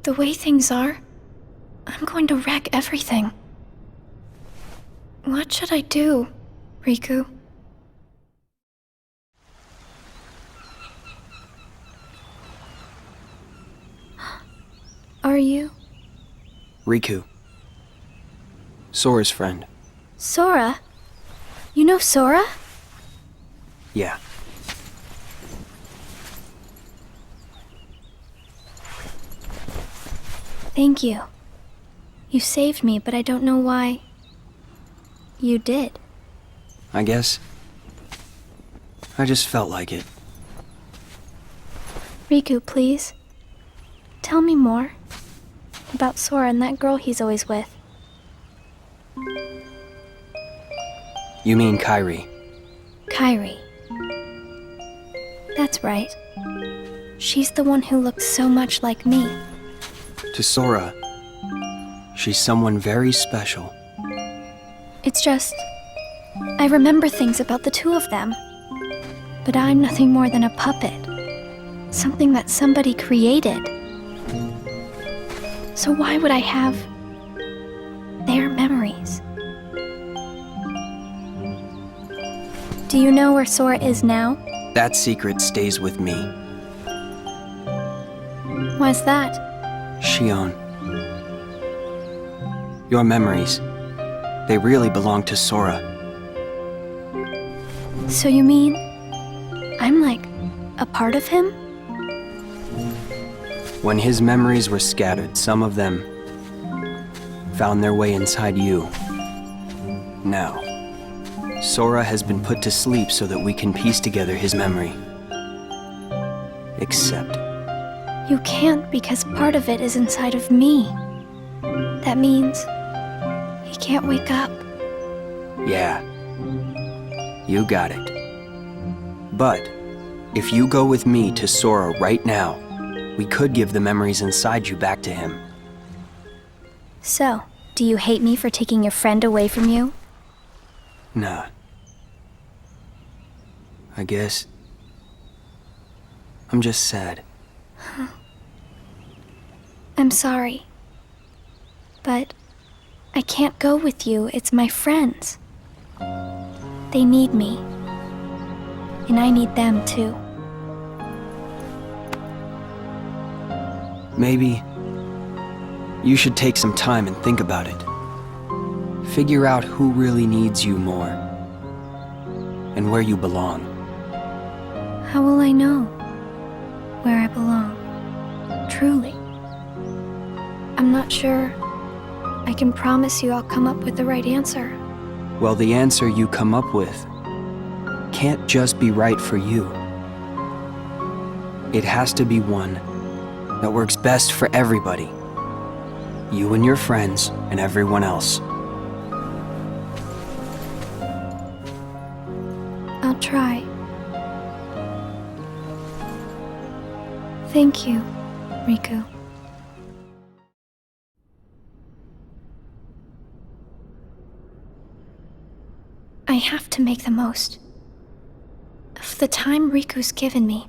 The way things are, I'm going to wreck everything. What should I do, Riku? Are you? Riku. Sora's friend. Sora? You know Sora? Yeah. Thank you. You saved me, but I don't know why. You did. I guess. I just felt like it. Riku, please. Tell me more. About Sora and that girl he's always with. You mean Kairi? Kairi. That's right. She's the one who looks so much like me. To Sora, she's someone very special. It's just, I remember things about the two of them. But I'm nothing more than a puppet. Something that somebody created. So why would I have their memories? Do you know where Sora is now? That secret stays with me. Why's that? Xion. Your memories, they really belong to Sora. So you mean I'm like a part of him? When his memories were scattered, some of them found their way inside you. Now, Sora has been put to sleep so that we can piece together his memory. Except... You can't, because part of it is inside of me. That means he can't wake up. Yeah. You got it. But, if you go with me to Sora right now, we could give the memories inside you back to him. So, do you hate me for taking your friend away from you? Nah. I guess... I'm just sad. I'm sorry. But I can't go with you. It's my friends. They need me. And I need them too. Maybe you should take some time and think about it. Figure out who really needs you more. And where you belong. How will I know where I belong? Truly. I'm not sure I can promise you I'll come up with the right answer. Well, the answer you come up with can't just be right for you. It has to be one that works best for everybody. You and your friends and everyone else. I'll try. Thank you, Riku. I have to make the most of the time Riku's given me.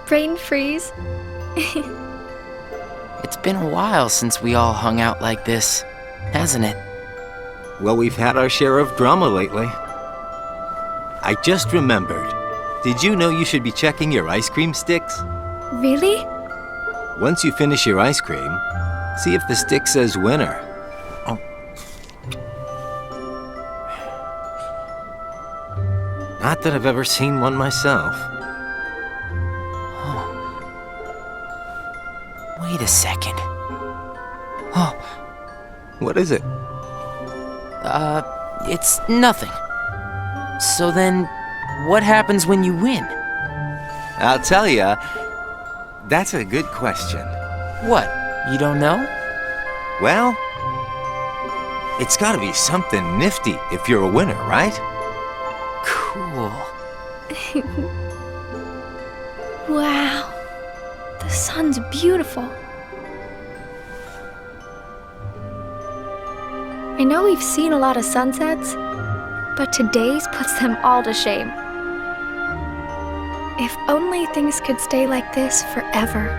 Brain freeze. It's been a while since we all hung out like this, hasn't it? Well, we've had our share of drama lately. I just remembered. Did you know you should be checking your ice cream sticks? Really? Once you finish your ice cream, see if the stick says winner. Not that I've ever seen one myself. Wait a second. What is it? It's nothing. So then, what happens when you win? I'll tell ya, that's a good question. What? You don't know? Well, it's gotta be something nifty if you're a winner, right? Cool. Wow. The sun's beautiful. I know we've seen a lot of sunsets, but today's puts them all to shame. If only things could stay like this forever.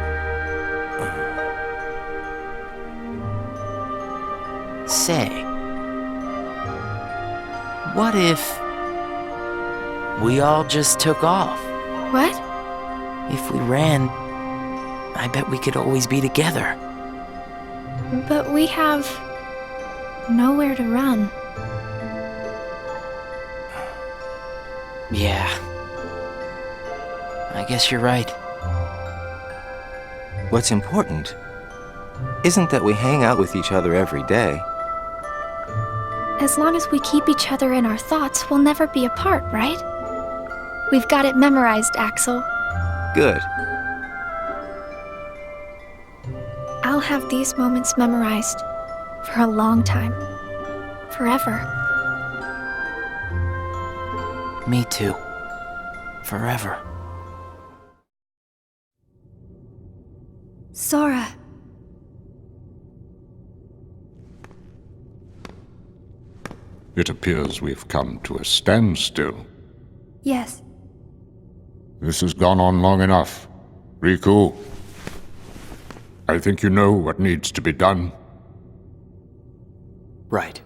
Say, what if we all just took off? What? If we ran, I bet we could always be together. But we have nowhere to run. Yeah. I guess you're right. What's important isn't that we hang out with each other every day. As long as we keep each other in our thoughts, we'll never be apart, right? We've got it memorized, Axel. Good. I'll have these moments memorized for a long time. Forever. Me too. Forever. Sora. It appears we've come to a standstill. Yes. This has gone on long enough. Riku, I think you know what needs to be done. Right.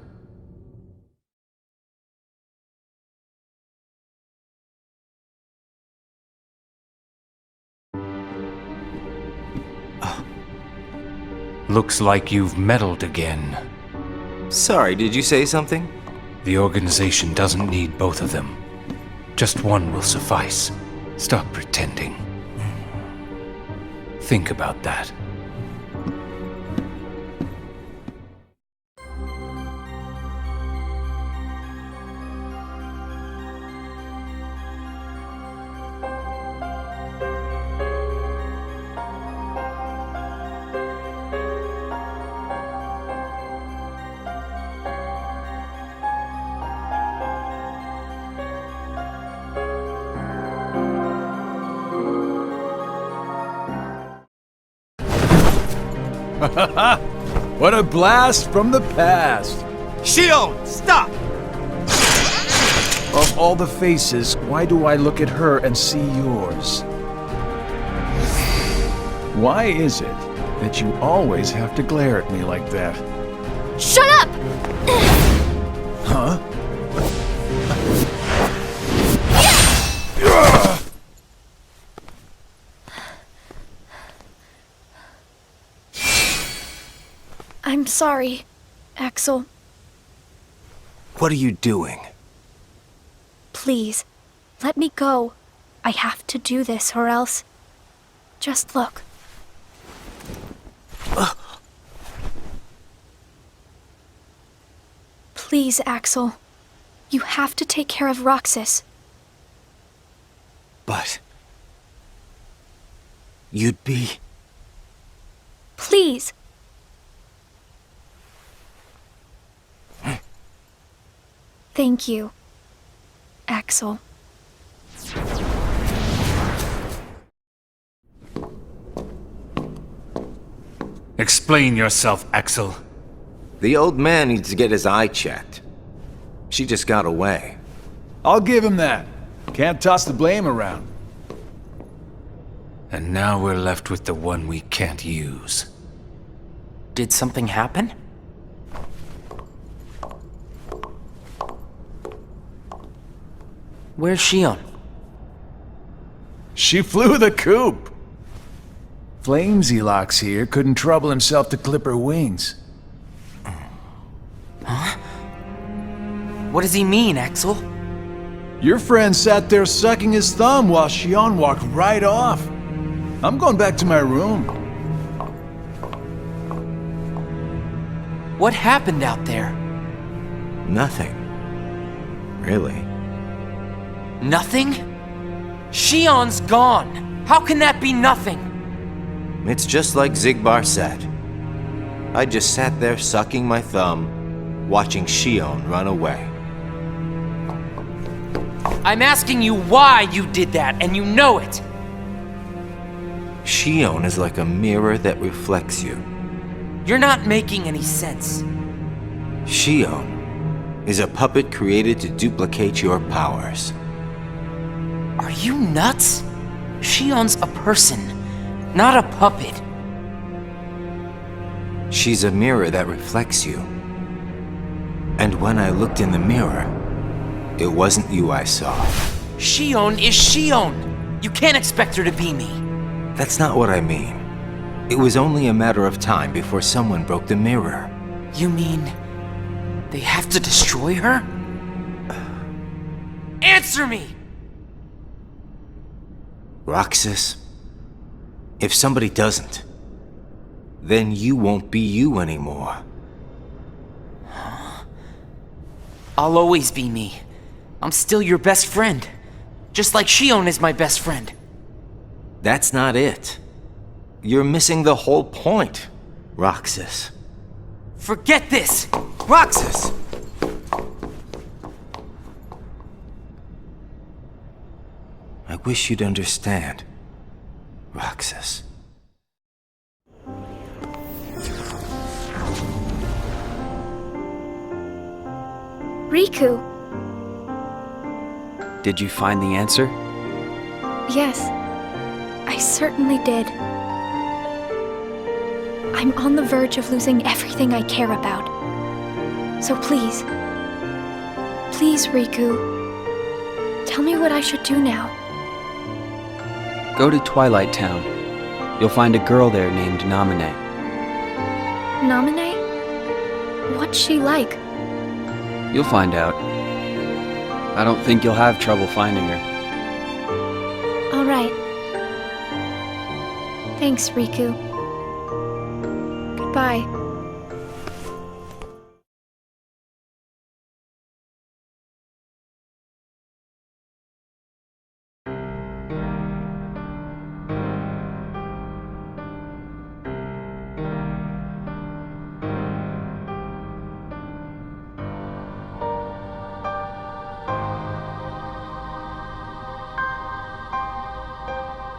Looks like you've meddled again. Sorry, did you say something? The organization doesn't need both of them. Just one will suffice. Stop pretending. Think about that. What a blast from the past! Xion, stop! Of all the faces, why do I look at her and see yours? Why is it that you always have to glare at me like that? Shut up! Huh? I'm sorry, Axel. What are you doing? Please, let me go. I have to do this or else... Just look. Please, Axel. You have to take care of Roxas. But... you'd be... Please! Thank you, Axel. Explain yourself, Axel. The old man needs to get his eye checked. She just got away. I'll give him that. Can't toss the blame around. And now we're left with the one we can't use. Did something happen? Where's Xion? She flew the coop. Flamesy Locks here couldn't trouble himself to clip her wings. What does he mean, Axel? Your friend sat there sucking his thumb while Xion walked right off. I'm going back to my room. What happened out there? Nothing. Really. Nothing? Xion's gone. How can that be nothing? It's just like Xigbar said. I just sat there sucking my thumb, watching Xion run away. I'm asking you why you did that, and you know it. Xion is like a mirror that reflects you. You're not making any sense. Xion is a puppet created to duplicate your powers. Are you nuts? Xion's a person, not a puppet. She's a mirror that reflects you. And when I looked in the mirror, it wasn't you I saw. Xion is Xion. You can't expect her to be me. That's not what I mean. It was only a matter of time before someone broke the mirror. You mean they have to destroy her? Answer me! Roxas, if somebody doesn't, then you won't be you anymore. I'll always be me. I'm still your best friend. Just like Xion is my best friend. That's not it. You're missing the whole point, Roxas. Forget this! Roxas! I wish you'd understand, Roxas. Riku. Did you find the answer? Yes, I certainly did. I'm on the verge of losing everything I care about. So please, Riku, tell me what I should do now. Go to Twilight Town. You'll find a girl there named Namine. Namine? What's she like? You'll find out. I don't think you'll have trouble finding her. All right. Thanks, Riku. Goodbye.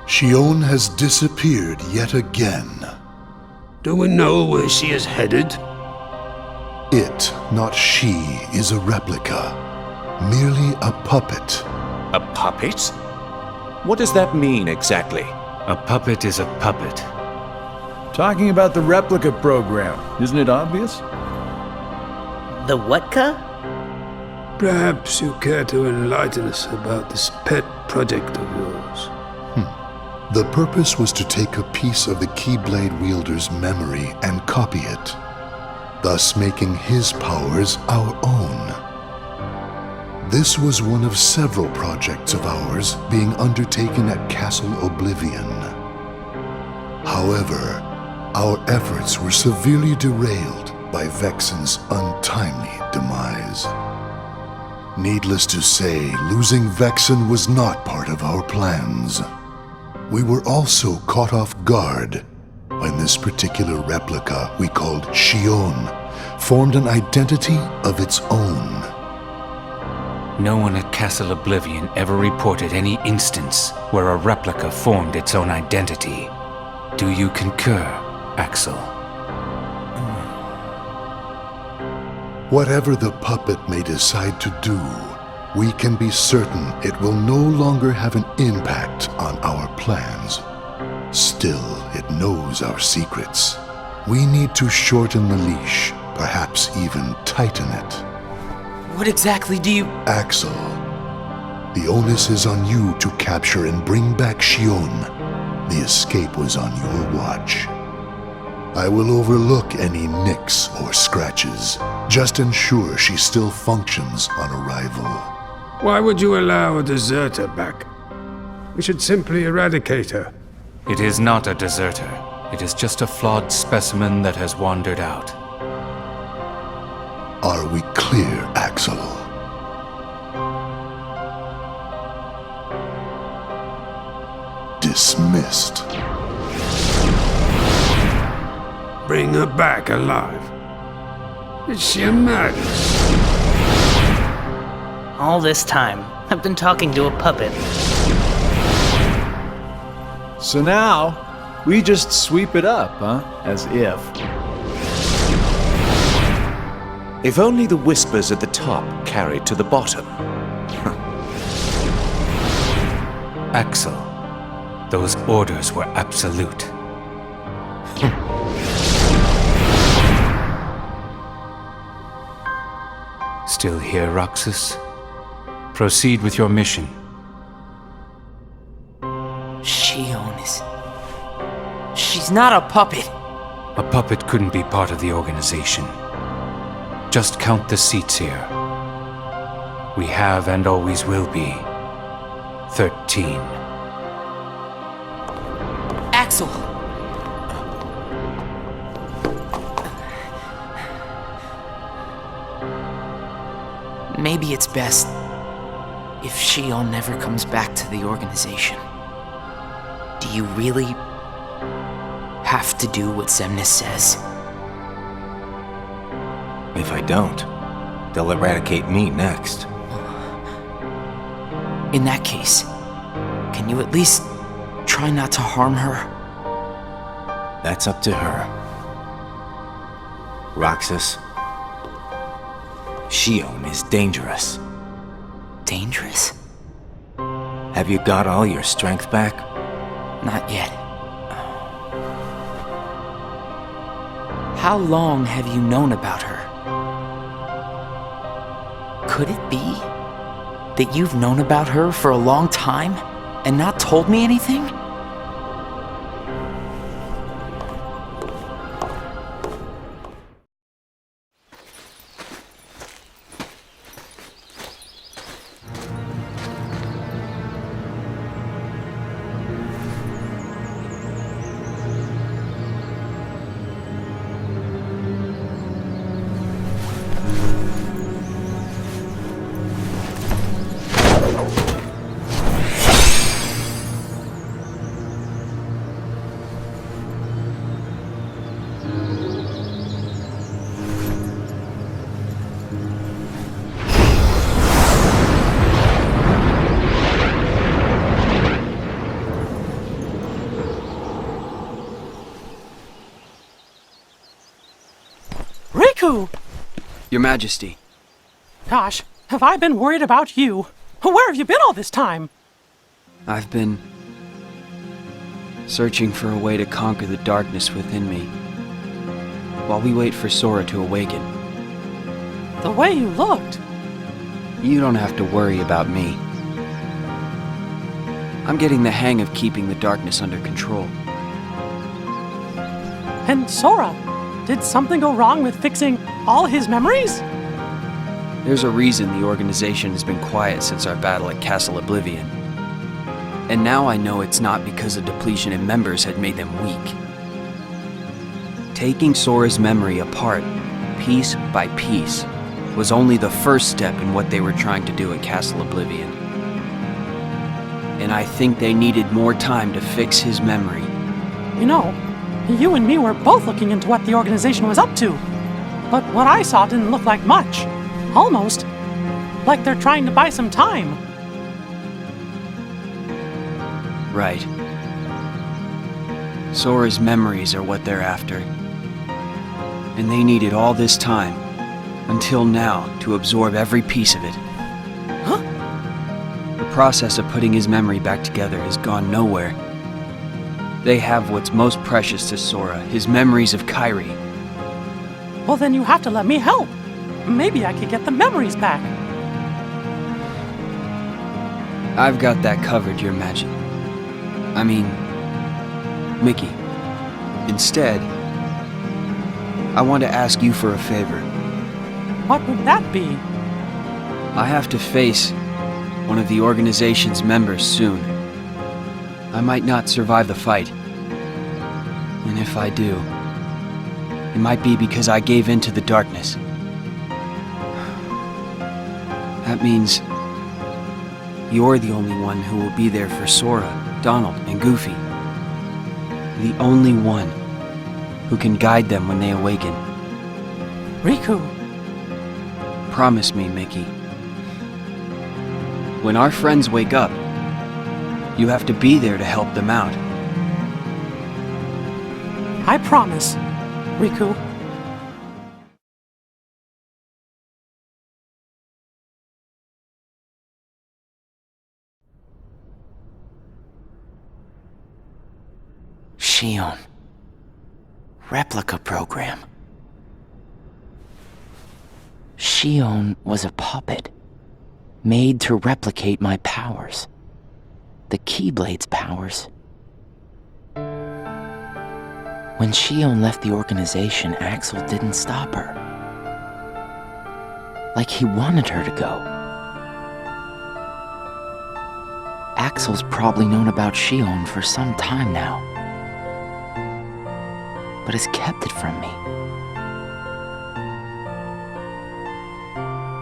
Xion has disappeared yet again. Do we know where she is headed? It, not she, is a replica. Merely a puppet. A puppet? What does that mean exactly? A puppet is a puppet. Talking about the replica program, isn't it obvious? The what-ka? Perhaps you care to enlighten us about this pet project of yours. The purpose was to take a piece of the Keyblade wielder's memory and copy it, thus making his powers our own. This was one of several projects of ours being undertaken at Castle Oblivion. However, our efforts were severely derailed by Vexen's untimely demise. Needless to say, losing Vexen was not part of our plans. We were also caught off guard when this particular replica we called Xion formed an identity of its own. No one at Castle Oblivion ever reported any instance where a replica formed its own identity. Do you concur, Axel? Whatever the puppet may decide to do, we can be certain it will no longer have an impact on our plans. Still, it knows our secrets. We need to shorten the leash, perhaps even tighten it. What exactly do you... Axel, the onus is on you to capture and bring back Xion. The escape was on your watch. I will overlook any nicks or scratches. Just ensure she still functions on arrival. Why would you allow a deserter back? We should simply eradicate her. It is not a deserter. It is just a flawed specimen that has wandered out. Are we clear, Axel? Dismissed. Bring her back alive. Is she a madness? All this time, I've been talking to a puppet. So now, we just sweep it up, huh? As if. If only the whispers at the top carried to the bottom. Axel, those orders were absolute. Still here, Roxas? Proceed with your mission. Xion is... She's not a puppet. A puppet couldn't be part of the organization. Just count the seats here. We have and always will be 13. Axel! Maybe it's best if Xion never comes back to the organization. Do you really have to do what Xemnas says? If I don't, they'll eradicate me next. In that case, can you at least try not to harm her? That's up to her. Roxas, Xion is dangerous. Dangerous? Have you got all your strength back? Not yet. How long have you known about her? Could it be that you've known about her for a long time and not told me anything? Riku! Your Majesty. Gosh, have I been worried about you? Where have you been all this time? I've been searching for a way to conquer the darkness within me, while we wait for Sora to awaken. The way you looked. You don't have to worry about me. I'm getting the hang of keeping the darkness under control. And Sora, did something go wrong with fixing all his memories? There's a reason the organization has been quiet since our battle at Castle Oblivion. And now I know it's not because a depletion in members had made them weak. Taking Sora's memory apart, piece by piece, was only the first step in what they were trying to do at Castle Oblivion. And I think they needed more time to fix his memory. You know, you and me were both looking into what the organization was up to. But what I saw didn't look like much. Almost like they're trying to buy some time. Right. Sora's memories are what they're after. And they needed all this time, until now, to absorb every piece of it. Huh? The process of putting his memory back together has gone nowhere. They have what's most precious to Sora, his memories of Kairi. Well, then you have to let me help. Maybe I could get the memories back. I've got that covered, Your Majesty. I mean, Mickey. Instead, I want to ask you for a favor. What would that be? I have to face one of the organization's members soon. I might not survive the fight. And if I do, it might be because I gave in to the darkness. That means you're the only one who will be there for Sora, Donald, and Goofy. The only one who can guide them when they awaken. Riku! Promise me, Mickey. When our friends wake up, you have to be there to help them out. I promise, Riku. Xion. Replica program. Xion was a puppet, made to replicate my powers. The Keyblade's powers. When Xion left the organization, Axel didn't stop her. Like he wanted her to go. Axel's probably known about Xion for some time now, but has kept it from me.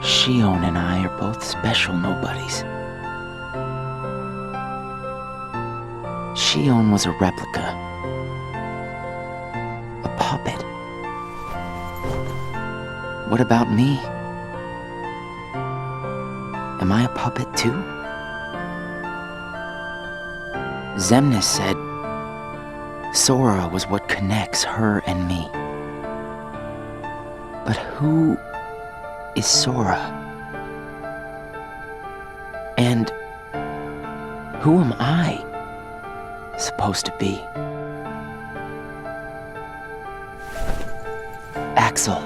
Xion and I are both special nobodies. Xion was a replica. A puppet. What about me? Am I a puppet too? Xemnas said Sora was what connects her and me. But who is Sora? And who am I supposed to be? Axel.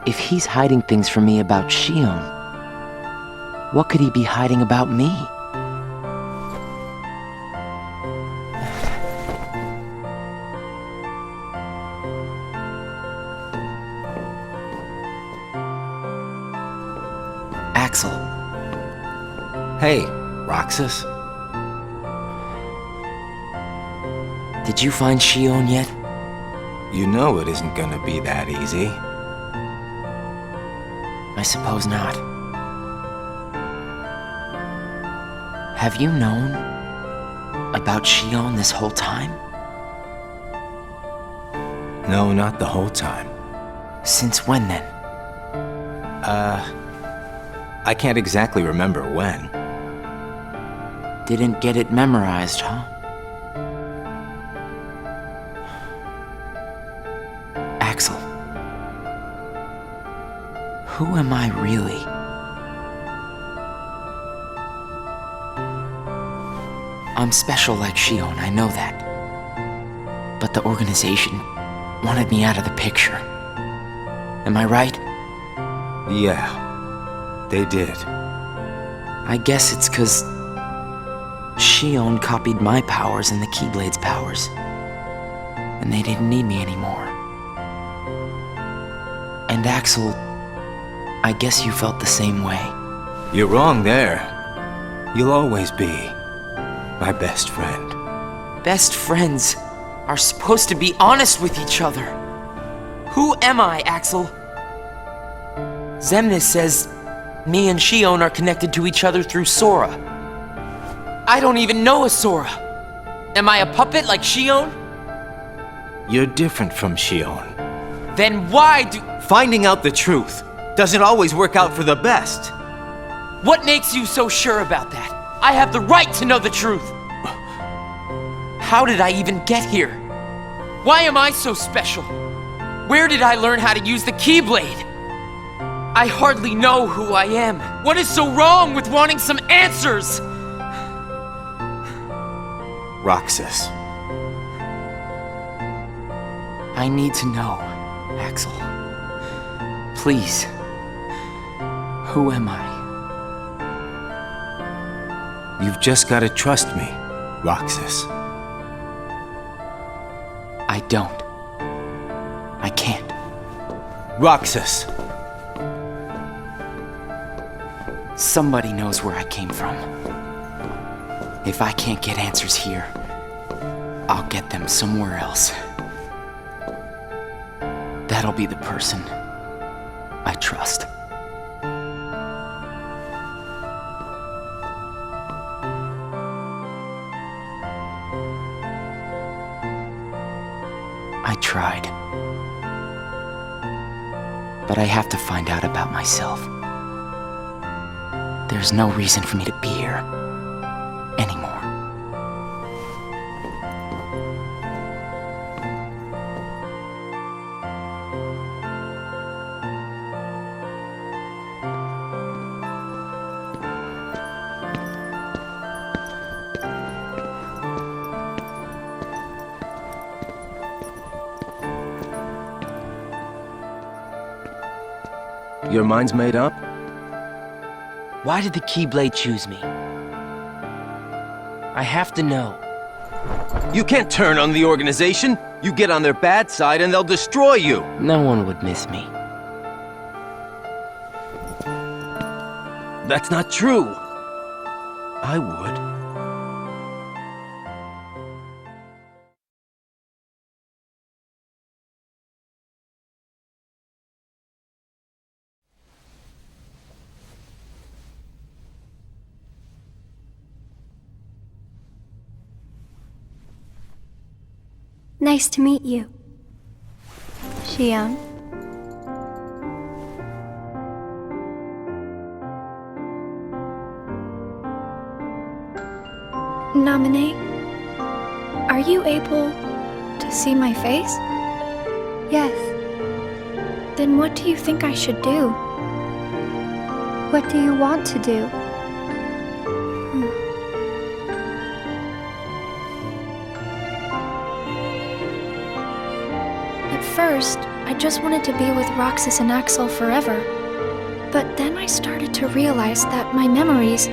If he's hiding things from me about Xion, what could he be hiding about me? Axel. Hey, Roxas. Did you find Xion yet? You know it isn't gonna be that easy. I suppose not. Have you known about Xion this whole time? No, not the whole time. Since when then? I can't exactly remember when. Didn't get it memorized, huh? Axel. Who am I really? I'm special like Xion, I know that. But the organization wanted me out of the picture. Am I right? Yeah, they did. I guess it's 'cause Xion copied my powers and the Keyblade's powers. And they didn't need me anymore. And Axel, I guess you felt the same way. You're wrong there. You'll always be my best friend. Best friends are supposed to be honest with each other. Who am I, Axel? Xemnas says me and Xion are connected to each other through Sora. I don't even know a Sora. Am I a puppet like Xion? You're different from Xion. Then why do... Finding out the truth doesn't always work out for the best. What makes you so sure about that? I have the right to know the truth. How did I even get here? Why am I so special? Where did I learn how to use the Keyblade? I hardly know who I am. What is so wrong with wanting some answers? Roxas. I need to know, Axel. Please. Who am I? You've just gotta trust me, Roxas. I don't. I can't. Roxas! Somebody knows where I came from. If I can't get answers here, I'll get them somewhere else. That'll be the person I trust. I tried. But I have to find out about myself. There's no reason for me to be here anymore. Your mind's made up? Why did the Keyblade choose me? I have to know. You can't turn on the organization! You get on their bad side and they'll destroy you! No one would miss me. That's not true! I would. Nice to meet you, Xion. Namine, are you able to see my face? Yes. Then what do you think I should do? What do you want to do? At first, I just wanted to be with Roxas and Axel forever. But then I started to realize that my memories,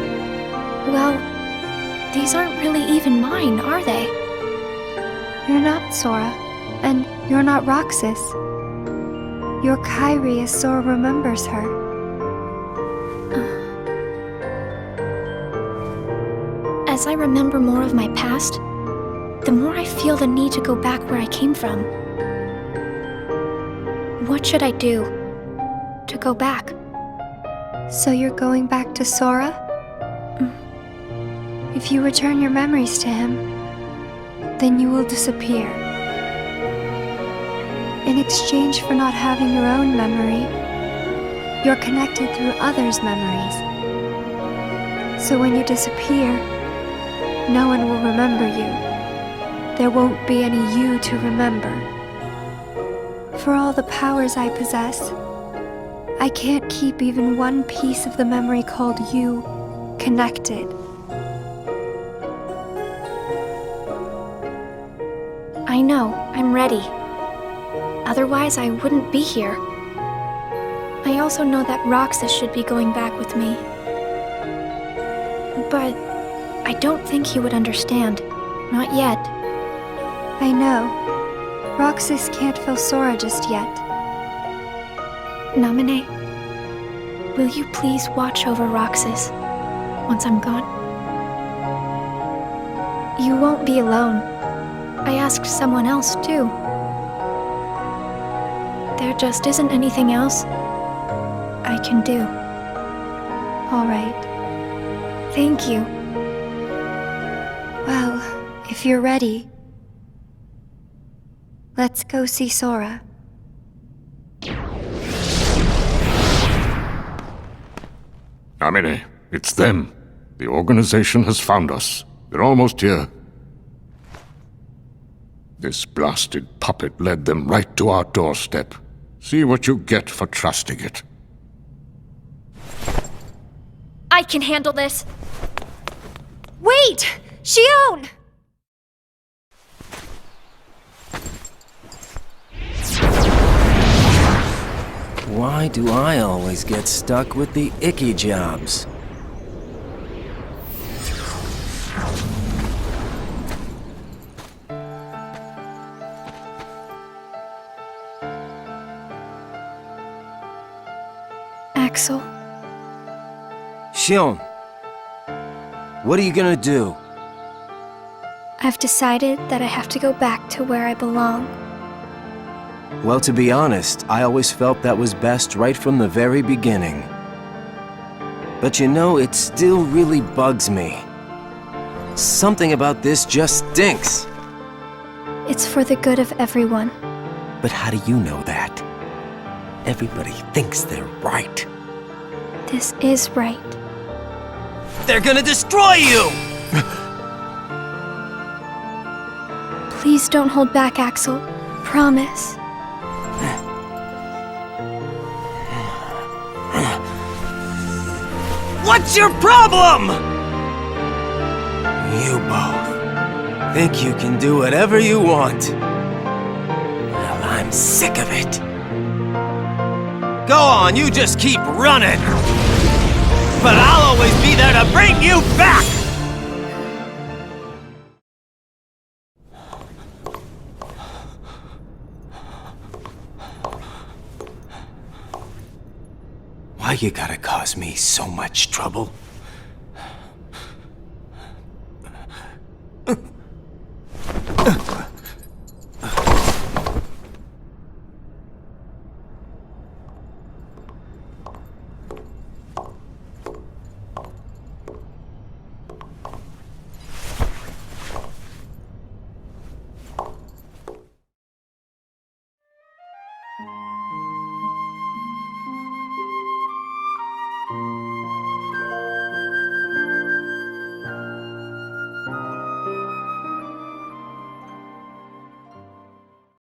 well, these aren't really even mine, are they? You're not Sora, and you're not Roxas. You're Kairi as Sora remembers her. As I remember more of my past, the more I feel the need to go back where I came from. What should I do to go back? So you're going back to Sora? If you return your memories to him, then you will disappear. In exchange for not having your own memory, you're connected through others' memories. So when you disappear, no one will remember you. There won't be any you to remember. For all the powers I possess, I can't keep even one piece of the memory called you connected. I know, I'm ready. Otherwise, I wouldn't be here. I also know that Roxas should be going back with me. But I don't think he would understand. Not yet. I know. Roxas can't feel Sora just yet. Namine, will you please watch over Roxas once I'm gone? You won't be alone. I asked someone else, too. There just isn't anything else I can do. All right. Thank you. Well, if you're ready, let's go see Sora. Namine, it's them. The organization has found us. They're almost here. This blasted puppet led them right to our doorstep. See what you get for trusting it. I can handle this. Wait! Xion! Why do I always get stuck with the icky jobs? Axel? Xion, what are you gonna do? I've decided that I have to go back to where I belong. Well, to be honest, I always felt that was best right from the very beginning. But you know, it still really bugs me. Something about this just stinks. It's for the good of everyone. But how do you know that? Everybody thinks they're right. This is right. They're gonna destroy you! Please don't hold back, Axel. Promise. What's your problem? You both think you can do whatever you want. Well, I'm sick of it. Go on, you just keep running. But I'll always be there to bring you back! Why you gotta cause me so much trouble?